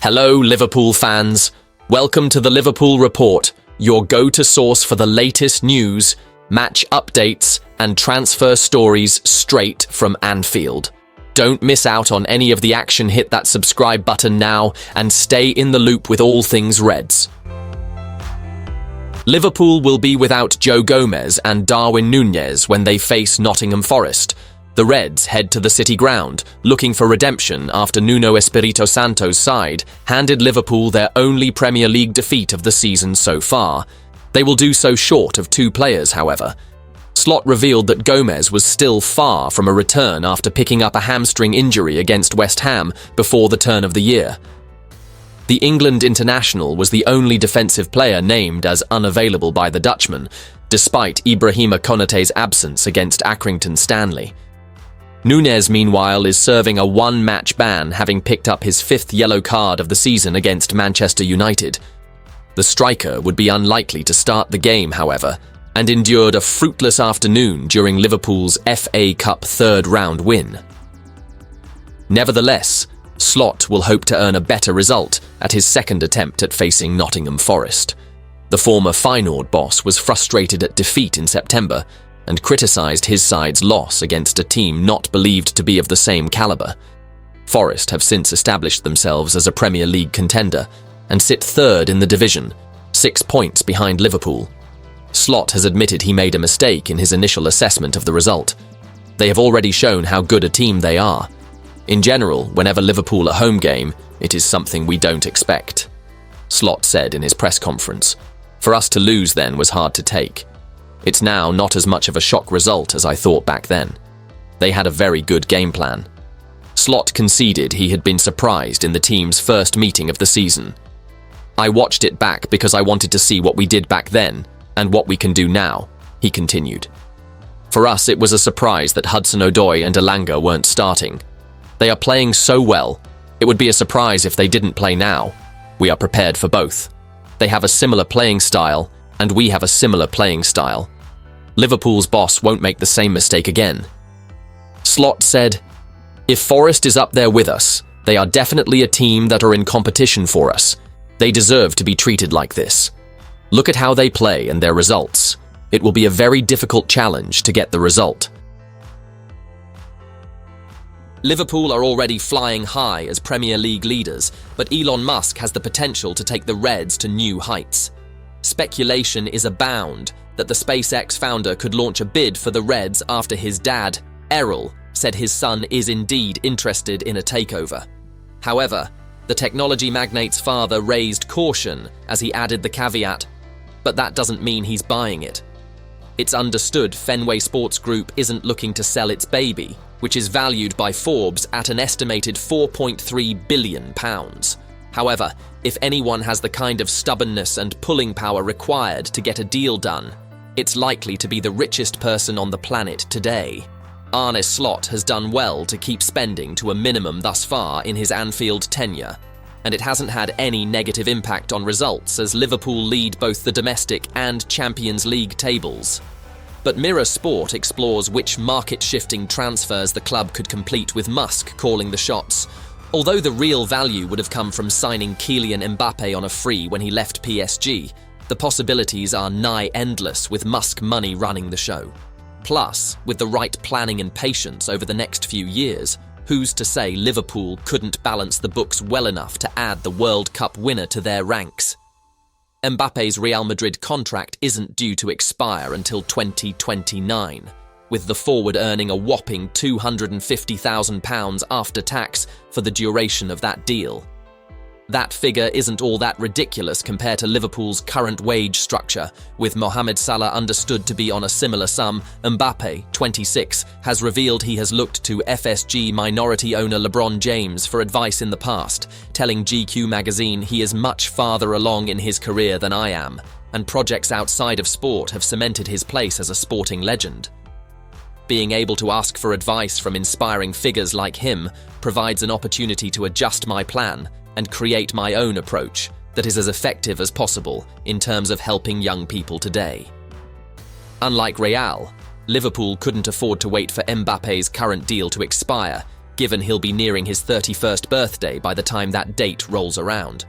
Hello, Liverpool fans. Welcome to the Liverpool Report, your go-to source for the latest news, match updates, and transfer stories straight from Anfield. Don't miss out on any of the action. Hit that subscribe button now and stay in the loop with all things Reds. Liverpool will be without Joe Gomez and Darwin Núñez when they face Nottingham Forest. The Reds head to the City ground, looking for redemption after Nuno Espirito Santo's side handed Liverpool their only Premier League defeat of the season so far. They will do so short of two players, however. Slot revealed that Gomez was still far from a return after picking up a hamstring injury against West Ham before the turn of the year. The England international was the only defensive player named as unavailable by the Dutchman, despite Ibrahima Konaté's absence against Accrington Stanley. Núñez, meanwhile, is serving a one-match ban, having picked up his fifth yellow card of the season against Manchester United. The striker would be unlikely to start the game, however, and endured a fruitless afternoon during Liverpool's FA Cup third-round win. Nevertheless, Slot will hope to earn a better result at his second attempt at facing Nottingham Forest. The former Feyenoord boss was frustrated at defeat in September and criticised his side's loss against a team not believed to be of the same calibre. Forest have since established themselves as a Premier League contender and sit third in the division, 6 points behind Liverpool. Slot has admitted he made a mistake in his initial assessment of the result. They have already shown how good a team they are. In general, whenever Liverpool are home game, it is something we don't expect. Slot said in his press conference, "For us to lose then was hard to take. It's now not as much of a shock result as I thought back then. They had a very good game plan." Slot conceded he had been surprised in the team's first meeting of the season. "I watched it back because I wanted to see what we did back then and what we can do now," he continued. "For us, it was a surprise that Hudson-Odoi and Elanga weren't starting. They are playing so well. It would be a surprise if they didn't play now. We are prepared for both. They have a similar playing style, and we have a similar playing style. Liverpool's boss won't make the same mistake again." Slot said, "If Forest is up there with us, they are definitely a team that are in competition for us. They deserve to be treated like this. Look at how they play and their results. It will be a very difficult challenge to get the result." Liverpool are already flying high as Premier League leaders, but Elon Musk has the potential to take the Reds to new heights. Speculation is abound that the SpaceX founder could launch a bid for the Reds after his dad, Errol, said his son is indeed interested in a takeover. However, the technology magnate's father raised caution as he added the caveat, "But that doesn't mean he's buying it." It's understood Fenway Sports Group isn't looking to sell its baby, which is valued by Forbes at an estimated £4.3 billion. However, if anyone has the kind of stubbornness and pulling power required to get a deal done, it's likely to be the richest person on the planet today. Arne Slot has done well to keep spending to a minimum thus far in his Anfield tenure, and it hasn't had any negative impact on results as Liverpool lead both the domestic and Champions League tables. But Mirror Sport explores which market-shifting transfers the club could complete with Musk calling the shots. Although the real value would have come from signing Kylian Mbappe on a free when he left PSG, the possibilities are nigh endless with Musk money running the show. Plus, with the right planning and patience over the next few years, who's to say Liverpool couldn't balance the books well enough to add the World Cup winner to their ranks? Mbappe's Real Madrid contract isn't due to expire until 2029, with the forward earning a whopping £250,000 after tax for the duration of that deal. That figure isn't all that ridiculous compared to Liverpool's current wage structure, with Mohamed Salah understood to be on a similar sum. Mbappe, 26, has revealed he has looked to FSG minority owner LeBron James for advice in the past, telling GQ magazine he is much farther along in his career than I am, and projects outside of sport have cemented his place as a sporting legend. Being able to ask for advice from inspiring figures like him provides an opportunity to adjust my plan and create my own approach that is as effective as possible in terms of helping young people today. Unlike Real, Liverpool couldn't afford to wait for Mbappe's current deal to expire, given he'll be nearing his 31st birthday by the time that date rolls around.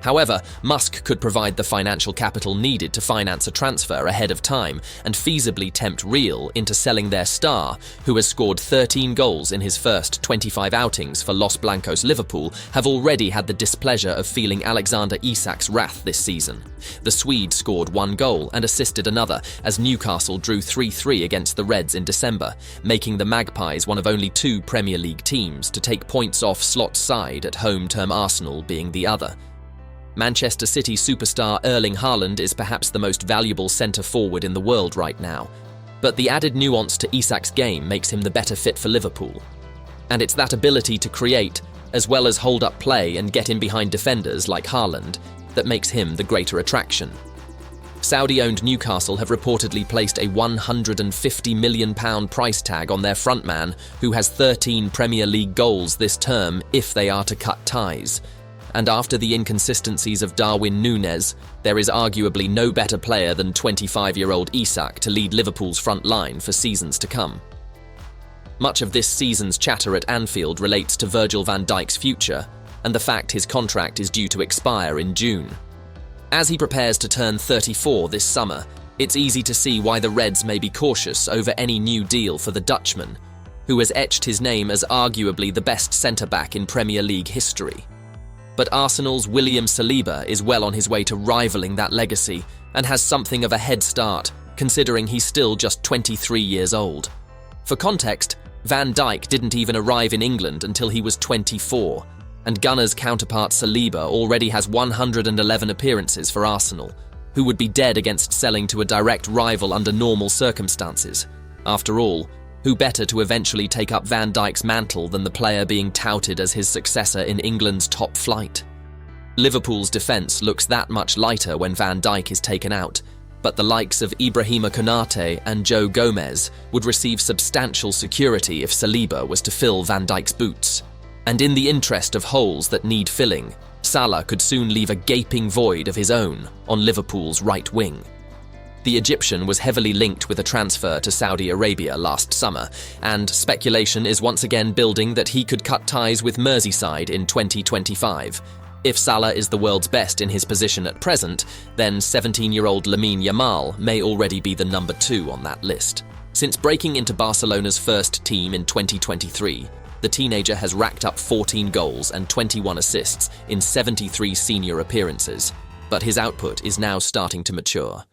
However, Musk could provide the financial capital needed to finance a transfer ahead of time and feasibly tempt Real into selling their star, who has scored 13 goals in his first 25 outings for Los Blancos. Liverpool have already had the displeasure of feeling Alexander Isak's wrath this season. The Swede scored 1 goal and assisted another as Newcastle drew 3-3 against the Reds in December, making the Magpies one of only 2 Premier League teams to take points off Slot's side, at home term Arsenal being the other. Manchester City superstar Erling Haaland is perhaps the most valuable centre-forward in the world right now, but the added nuance to Isak's game makes him the better fit for Liverpool. And it's that ability to create, as well as hold up play and get in behind defenders like Haaland, that makes him the greater attraction. Saudi-owned Newcastle have reportedly placed a £150 million price tag on their frontman, who has 13 Premier League goals this term if they are to cut ties. And after the inconsistencies of Darwin Núñez, there is arguably no better player than 25-year-old Isak to lead Liverpool's front line for seasons to come. Much of this season's chatter at Anfield relates to Virgil van Dijk's future and the fact his contract is due to expire in June. As he prepares to turn 34 this summer, it's easy to see why the Reds may be cautious over any new deal for the Dutchman, who has etched his name as arguably the best centre-back in Premier League history. But Arsenal's William Saliba is well on his way to rivaling that legacy and has something of a head start, considering he's still just 23 years old. For context, Van Dijk didn't even arrive in England until he was 24, and Gunners' counterpart Saliba already has 111 appearances for Arsenal, who would be dead against selling to a direct rival under normal circumstances. After all, who better to eventually take up Van Dijk's mantle than the player being touted as his successor in England's top flight? Liverpool's defence looks that much lighter when Van Dijk is taken out, but the likes of Ibrahima Konate and Joe Gomez would receive substantial security if Saliba was to fill Van Dijk's boots. And in the interest of holes that need filling, Salah could soon leave a gaping void of his own on Liverpool's right wing. The Egyptian was heavily linked with a transfer to Saudi Arabia last summer, and speculation is once again building that he could cut ties with Merseyside in 2025. If Salah is the world's best in his position at present, then 17-year-old Lamine Yamal may already be the number 2 on that list. Since breaking into Barcelona's first team in 2023, the teenager has racked up 14 goals and 21 assists in 73 senior appearances, but his output is now starting to mature.